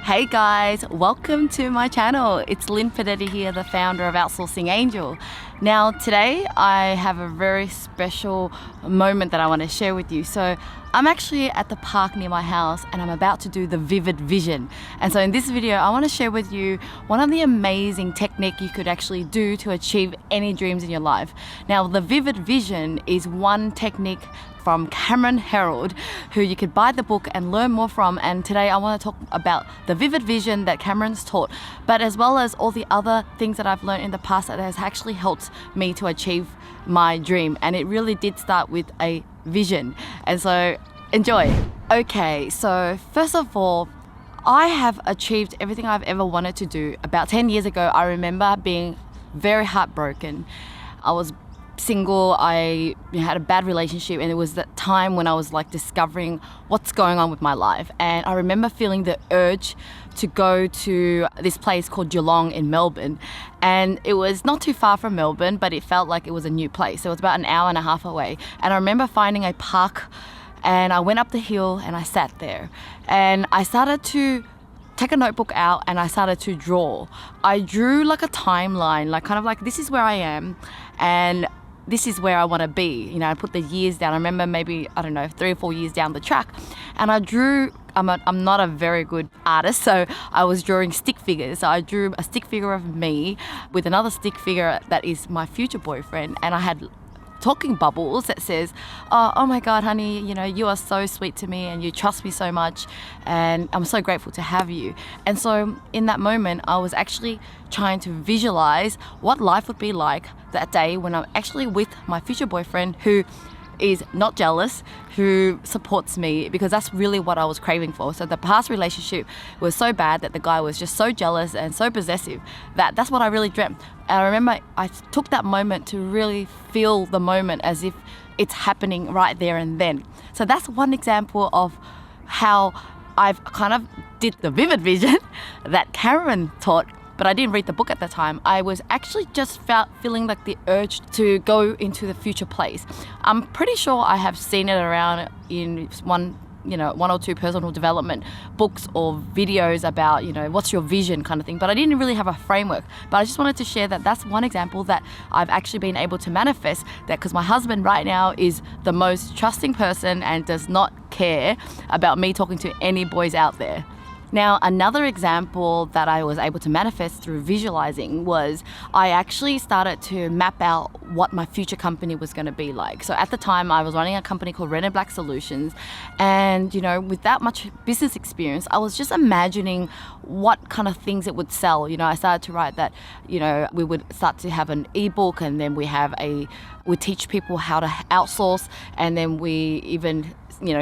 Hey guys, welcome to my channel. It's Linh Podetti here, the founder of Outsourcing Angel. Now today I have a very special moment that I want to share with you. So I'm actually at the park near my house and I'm about to do the Vivid Vision. And so in this video I want to share with you one of the amazing techniques you could actually do to achieve any dreams in your life. Now the Vivid Vision is one technique from Cameron Herold, who you could buy the book and learn more from. And today I want to talk about the Vivid Vision that Cameron's taught, but as well as all the other things that I've learned in the past that has actually helped me to achieve my dream. And it really did start with a vision. And so enjoy. Okay, so first of all, I have achieved everything I've ever wanted to do. About 10 years ago, I remember being very heartbroken. I was single, I had a bad relationship, and it was that time when I was like discovering what's going on with my life. And I remember feeling the urge to go to this place called Geelong in Melbourne, and it was not too far from Melbourne, but it felt like it was a new place. So it was about an hour and a half away, and I remember finding a park and I went up the hill and I sat there and I started to take a notebook out and I started to draw. I drew like a timeline, like kind of like this is where I am and this is where I want to be. You know, I put the years down. I remember maybe, I don't know, 3 or 4 years down the track. And I drew, I'm not a very good artist, so I was drawing stick figures. So I drew a stick figure of me with another stick figure that is my future boyfriend. And I had talking bubbles that says, oh my God, honey, you know, you are so sweet to me and you trust me so much and I'm so grateful to have you. And so in that moment, I was actually trying to visualize what life would be like that day when I'm actually with my future boyfriend, who is not jealous, who supports me, because that's really what I was craving for. So the past relationship was so bad that the guy was just so jealous and so possessive that that's what I really dreamt. And I remember I took that moment to really feel the moment as if it's happening right there and then. So that's one example of how I've kind of did the Vivid Vision that Cameron taught, but I didn't read the book at the time. I was actually just feeling like the urge to go into the future place. I'm pretty sure I have seen it around in one or two personal development books or videos about, you know, what's your vision kind of thing, but I didn't really have a framework. But I just wanted to share that that's one example that I've actually been able to manifest, that because my husband right now is the most trusting person and does not care about me talking to any boys out there. Now, another example that I was able to manifest through visualizing was I actually started to map out what my future company was going to be like. So at the time, I was running a company called Red and Black Solutions. And, you know, with that much business experience, I was just imagining what kind of things it would sell. You know, I started to write that, you know, we would start to have an ebook, and then we teach people how to outsource, and then we even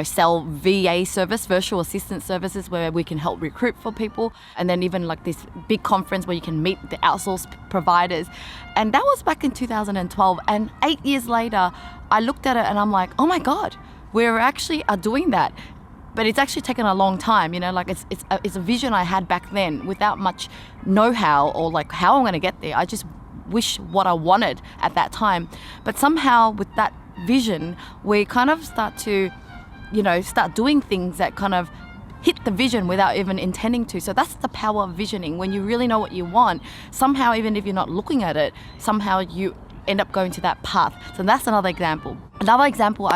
sell VA service, virtual assistant services, where we can help recruit for people. And then even like this big conference where you can meet the outsource providers. And that was back in 2012. And 8 years later, I looked at it and I'm like, oh my God, we actually are doing that. But it's actually taken a long time, you know, like it's a vision I had back then without much know-how or like how I'm going to get there. I just wish what I wanted at that time. But somehow with that vision, we kind of start doing things that kind of hit the vision without even intending to. So that's the power of visioning. When you really know what you want, somehow, even if you're not looking at it, somehow you end up going to that path. So that's another example. Another example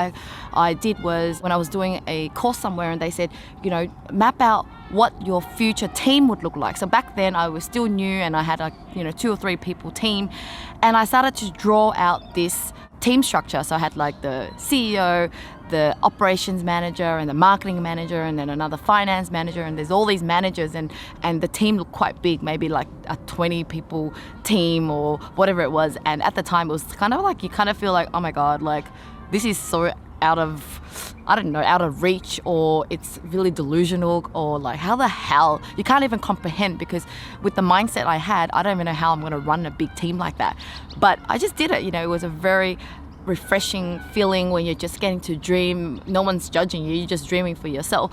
I did was when I was doing a course somewhere, and they said, you know, map out what your future team would look like. So back then I was still new and I had 2 or 3 people team, and I started to draw out this team structure. So I had like the CEO, the operations manager, and the marketing manager, and then another finance manager, and there's all these managers, and the team looked quite big, maybe like a 20 people team or whatever it was. And at the time it was kind of like, you kind of feel like, oh my God, like this is so out of reach, or it's really delusional, or like how the hell, you can't even comprehend, because with the mindset I had, I don't even know how I'm going to run a big team like that. But I just did it. You know, it was a very refreshing feeling when you're just getting to dream. No one's judging you, you're just dreaming for yourself.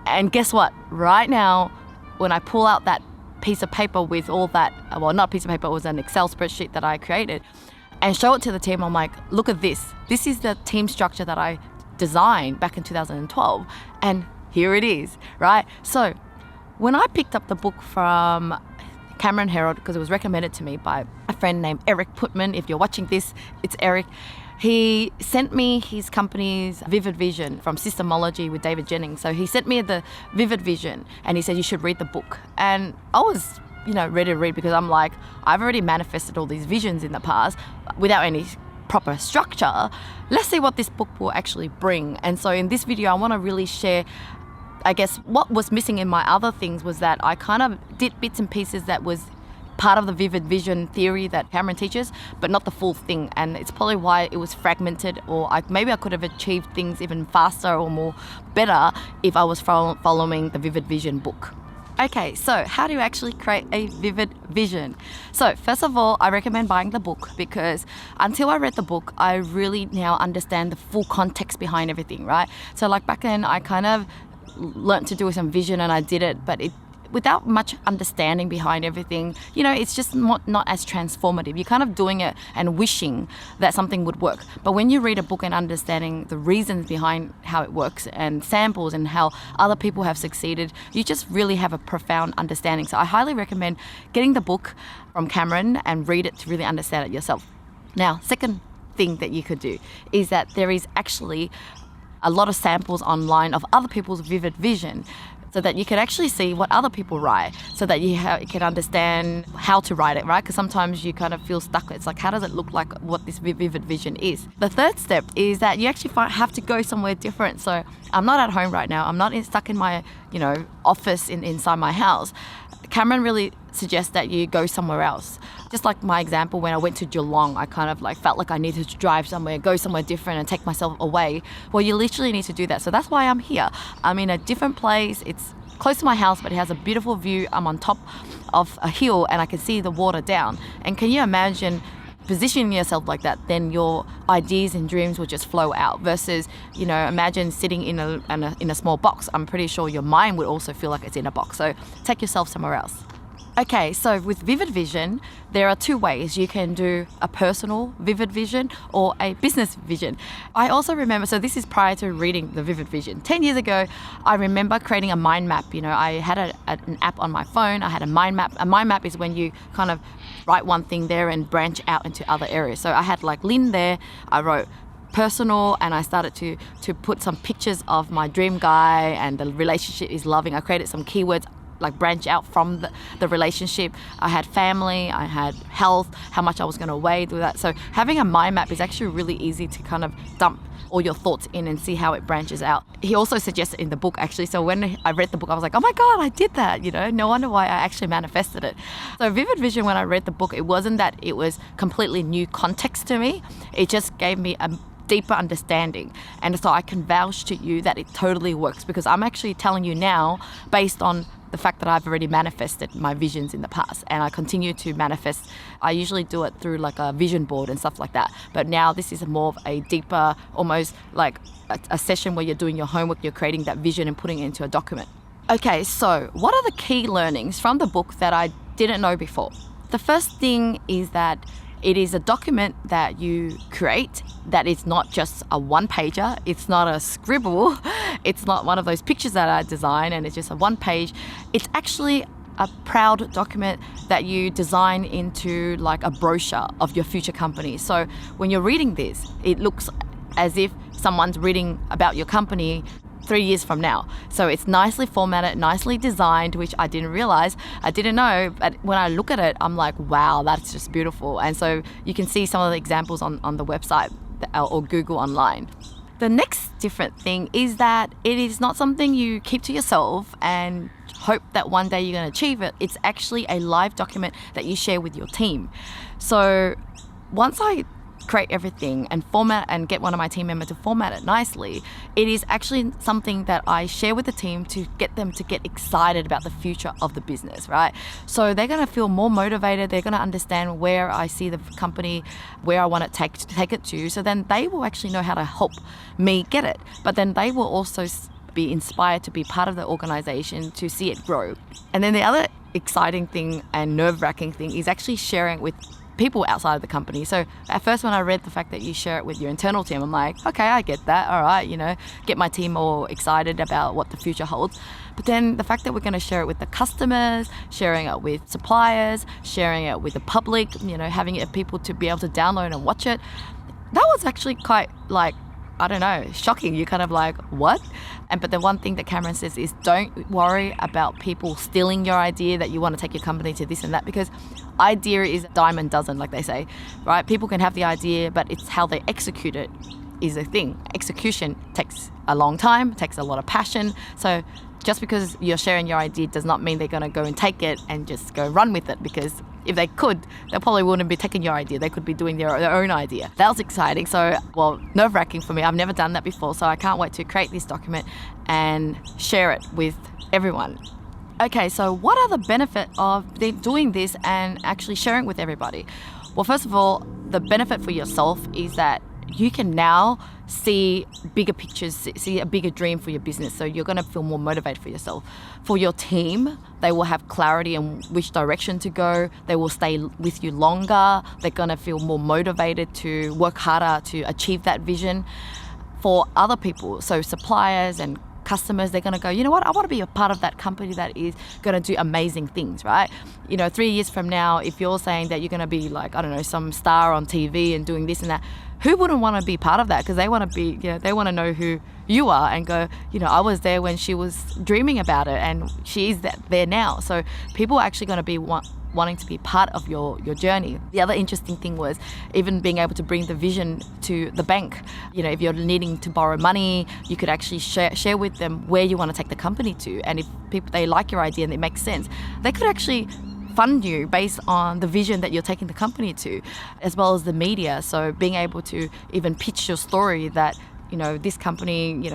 And guess what? Right now, when I pull out that piece of paper with all that, well, not a piece of paper, it was an Excel spreadsheet that I created, and show it to the team, I'm like, look at this. This is the team structure that I designed back in 2012. And here it is, right? So when I picked up the book from Cameron Herold, because it was recommended to me by a friend named Eric Putman. If you're watching this, it's Eric. He sent me his company's Vivid Vision from Systemology with David Jennings. So he sent me the Vivid Vision and he said, you should read the book. And I was, ready to read because I'm like, I've already manifested all these visions in the past without any proper structure. Let's see what this book will actually bring. And so in this video, I want to really share, I guess, what was missing in my other things was that I kind of did bits and pieces that was part of the vivid vision theory that Cameron teaches, but not the full thing. And it's probably why it was fragmented, or maybe I could have achieved things even faster or more better if I was following the Vivid Vision book. Okay, so how do you actually create a vivid vision? So first of all, I recommend buying the book because until I read the book, I really now understand the full context behind everything, right? So like back then, I kind of learned to do some vision and I did it, but without much understanding behind everything, it's just not as transformative. You're kind of doing it and wishing that something would work. But when you read a book and understanding the reasons behind how it works and samples and how other people have succeeded, you just really have a profound understanding. So I highly recommend getting the book from Cameron and read it to really understand it yourself. Now, second thing that you could do is that there is actually a lot of samples online of other people's vivid vision, so that you can actually see what other people write, so that you can understand how to write it, right? Because sometimes you kind of feel stuck. It's like, how does it look like what this vivid vision is? The third step is that you actually have to go somewhere different. So I'm not at home right now. I'm not stuck in my, office inside my house. Cameron really suggests that you go somewhere else. Just like my example, when I went to Geelong, I kind of felt like I needed to drive somewhere, go somewhere different and take myself away. Well, you literally need to do that. So that's why I'm here. I'm in a different place. It's close to my house, but it has a beautiful view. I'm on top of a hill and I can see the water down. And can you imagine positioning yourself like that? Then your ideas and dreams will just flow out versus, imagine sitting in a small box. I'm pretty sure your mind would also feel like it's in a box. So take yourself somewhere else. Okay, so with Vivid Vision, there are two ways. You can do a personal Vivid Vision or a business vision. I also remember, so this is prior to reading the Vivid Vision. 10 years ago, I remember creating a mind map. I had an app on my phone. I had a mind map. A mind map is when you kind of write one thing there and branch out into other areas. So I had Lynn there. I wrote personal and I started to put some pictures of my dream guy and the relationship is loving. I created some keywords branch out from the relationship. I had family, I had health, how much I was going to weigh, do that. So having a mind map is actually really easy to kind of dump all your thoughts in and see how it branches out. He also suggested in the book actually, so when I read the book I was like, oh my God, I did that, no wonder why I actually manifested it. So Vivid Vision, when I read the book, it wasn't that it was completely new context to me, it just gave me a deeper understanding. And so I can vouch to you that it totally works because I'm actually telling you now based on the fact that I've already manifested my visions in the past and I continue to manifest. I usually do it through a vision board and stuff like that. But now this is more of a deeper, almost like a session where you're doing your homework, you're creating that vision and putting it into a document. Okay, so what are the key learnings from the book that I didn't know before? The first thing is that it is a document that you create that is not just a one-pager. It's not a scribble. It's not one of those pictures that I design and it's just a one page. It's actually a proud document that you design into a brochure of your future company. So when you're reading this, it looks as if someone's reading about your company 3 years from now. So it's nicely formatted, nicely designed, which I didn't realize, I didn't know, but when I look at it, I'm like, wow, that's just beautiful. And so you can see some of the examples on the website or Google online. The next different thing is that it is not something you keep to yourself and hope that one day you're going to achieve it. It's actually a live document that you share with your team. So once I create everything and format and get one of my team members to format it nicely, it is actually something that I share with the team to get them to get excited about the future of the business, right? So they're going to feel more motivated. They're going to understand where I see the company, where I want to take it to. So then they will actually know how to help me get it. But then they will also be inspired to be part of the organization to see it grow. And then the other exciting thing and nerve-wracking thing is actually sharing with people outside of the company. So at first when I read the fact that you share it with your internal team, I'm like, okay, I get that. All right, get my team all excited about what the future holds. But then the fact that we're going to share it with the customers, sharing it with suppliers, sharing it with the public, having it people to be able to download and watch it, that was actually quite shocking. You're kind of like, what? But the one thing that Cameron says is don't worry about people stealing your idea that you want to take your company to this and that, because idea is a dime a dozen, like they say, right? People can have the idea, but it's how they execute it is a thing. Execution takes a long time, takes a lot of passion. So just because you're sharing your idea does not mean they're going to go and take it and just go run with it, because if they could, they probably wouldn't be taking your idea. They could be doing their own idea. That was exciting. So, nerve-wracking for me. I've never done that before. So I can't wait to create this document and share it with everyone. Okay, so what are the benefits of doing this and actually sharing with everybody? Well, first of all, the benefit for yourself is that you can now see bigger pictures, see a bigger dream for your business. So you're going to feel more motivated for yourself. For your team, they will have clarity on which direction to go. They will stay with you longer. They're going to feel more motivated to work harder to achieve that vision. For other people, so suppliers and customers, they're going to go, you know what, I want to be a part of that company that is going to do amazing things, right? 3 years from now, if you're saying that you're going to be like, some star on TV and doing this and that, who wouldn't want to be part of that? Because they want to be, they want to know who you are and go, I was there when she was dreaming about it and she is there now. So people are actually going to be wanting to be part of your journey. The other interesting thing was even being able to bring the vision to the bank. If you're needing to borrow money, you could actually share with them where you want to take the company to. And if they like your idea and it makes sense, they could actually fund you based on the vision that you're taking the company to, as well as the media. So being able to even pitch your story that this company,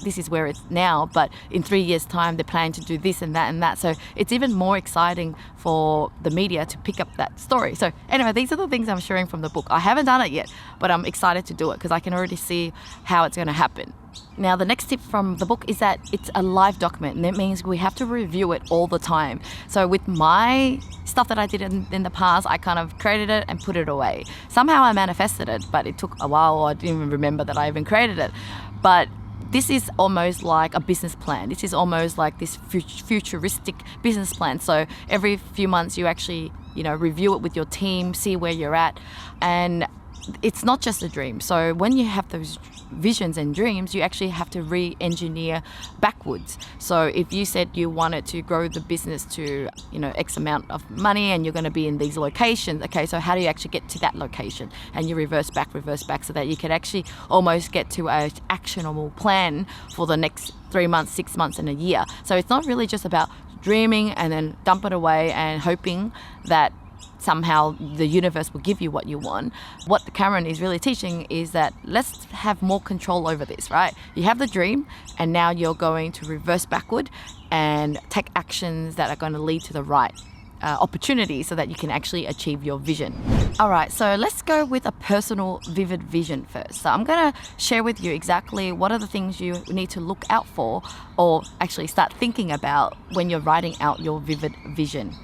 this is where it's now, but in 3 years' time, they're planning to do this and that and that. So it's even more exciting for the media to pick up that story. So anyway, these are the things I'm sharing from the book. I haven't done it yet, but I'm excited to do it because I can already see how it's going to happen. Now, the next tip from the book is that it's a live document, and that means we have to review it all the time. So with my stuff that I did in the past, I kind of created it and put it away. Somehow I manifested it, but it took a while, or I didn't even remember that I even created it. But this is almost like a business plan. This is almost like this futuristic business plan. So every few months you actually, review it with your team, see where you're at. And it's not just a dream. So when you have those visions and dreams, you actually have to re-engineer backwards. So if you said you wanted to grow the business to, X amount of money and you're going to be in these locations, okay, so how do you actually get to that location? And you reverse back so that you can actually almost get to an actionable plan for the next 3 months, 6 months and a year. So it's not really just about dreaming and then dump it away and hoping that somehow the universe will give you what you want. What Cameron is really teaching is that let's have more control over this, right? You have the dream and now you're going to reverse backward and take actions that are going to lead to the right opportunity so that you can actually achieve your vision. All right, so let's go with a personal vivid vision first. So I'm going to share with you exactly what are the things you need to look out for or actually start thinking about when you're writing out your vivid vision.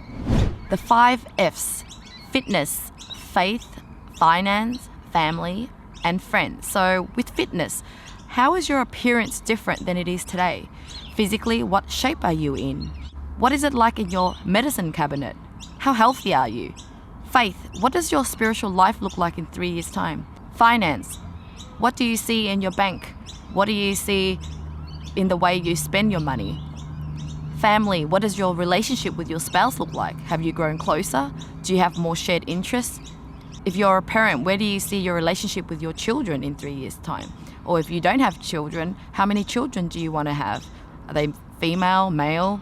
The 5 F's: fitness, faith, finance, family, and friends. So with fitness, how is your appearance different than it is today? Physically, what shape are you in? What is it like in your medicine cabinet? How healthy are you? Faith, what does your spiritual life look like in 3 years' time? Finance, what do you see in your bank? What do you see in the way you spend your money? Family, what does your relationship with your spouse look like? Have you grown closer? Do you have more shared interests? If you're a parent, where do you see your relationship with your children in 3 years' time? Or if you don't have children, how many children do you want to have? Are they female, male?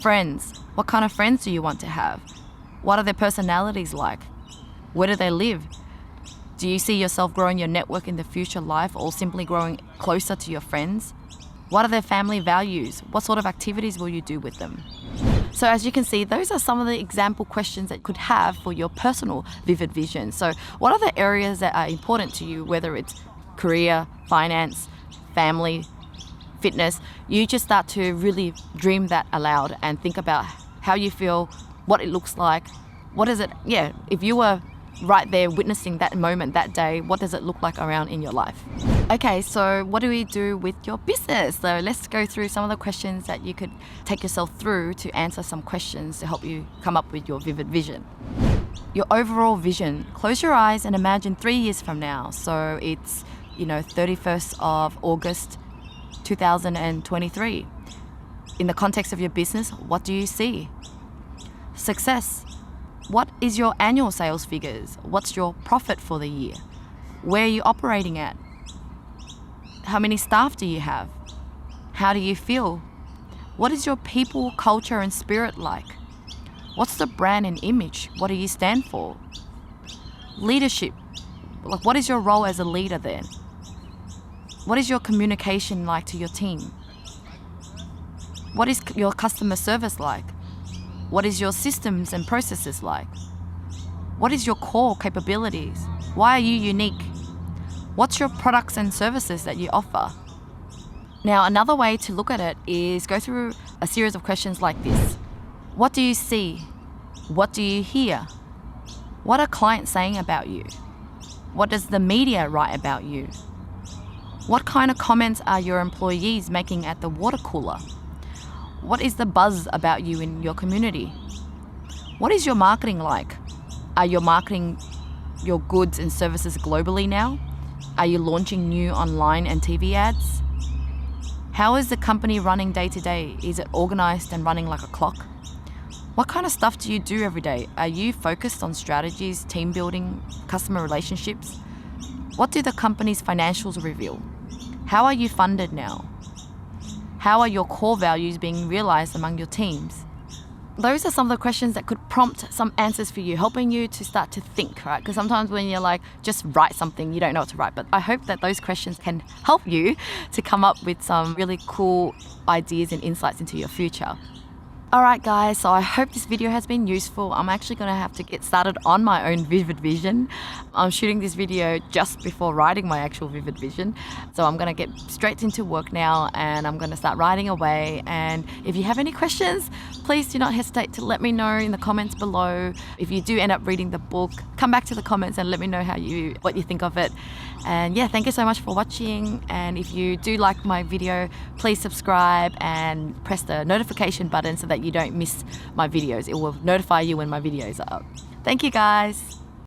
Friends, what kind of friends do you want to have? What are their personalities like? Where do they live? Do you see yourself growing your network in the future life or simply growing closer to your friends? What are their family values? What sort of activities will you do with them? So as you can see, those are some of the example questions that you could have for your personal vivid vision. So what are the areas that are important to you, whether it's career, finance, family, fitness? You just start to really dream that aloud and think about how you feel, what it looks like, What is it, if you were right there witnessing that moment that day, what does it look like around in your life? Okay, so what do we do with your business? So let's go through some of the questions that you could take yourself through to answer some questions to help you come up with your vivid vision. Your overall vision. Close your eyes and imagine 3 years from now. So it's 31st of August 2023. In the context of your business, what do you see? Success. What is your annual sales figures? What's your profit for the year? Where are you operating at? How many staff do you have? How do you feel? What is your people, culture, and spirit like? What's the brand and image? What do you stand for? Leadership. Like, what is your role as a leader then? What is your communication like to your team? What is your customer service like? What is your systems and processes like? What is your core capabilities? Why are you unique? What's your products and services that you offer? Now, another way to look at it is go through a series of questions like this. What do you see? What do you hear? What are clients saying about you? What does the media write about you? What kind of comments are your employees making at the water cooler? What is the buzz about you in your community? What is your marketing like? Are you marketing your goods and services globally now? Are you launching new online and TV ads? How is the company running day to day? Is it organized and running like a clock? What kind of stuff do you do every day? Are you focused on strategies, team building, customer relationships? What do the company's financials reveal? How are you funded now? How are your core values being realized among your teams? Those are some of the questions that could prompt some answers for you, helping you to start to think, right? Because sometimes when you're like, just write something, you don't know what to write. But I hope that those questions can help you to come up with some really cool ideas and insights into your future. Alright guys, so I hope this video has been useful. I'm actually going to have to get started on my own vivid vision. I'm shooting this video just before writing my actual vivid vision. So I'm going to get straight into work now and I'm going to start writing away. And if you have any questions, please do not hesitate to let me know in the comments below. If you do end up reading the book, come back to the comments and let me know what you think of it. And yeah, thank you so much for watching. And if you do like my video, please subscribe and press the notification button so that you don't miss my videos. It will notify you when my videos are up. Thank you guys.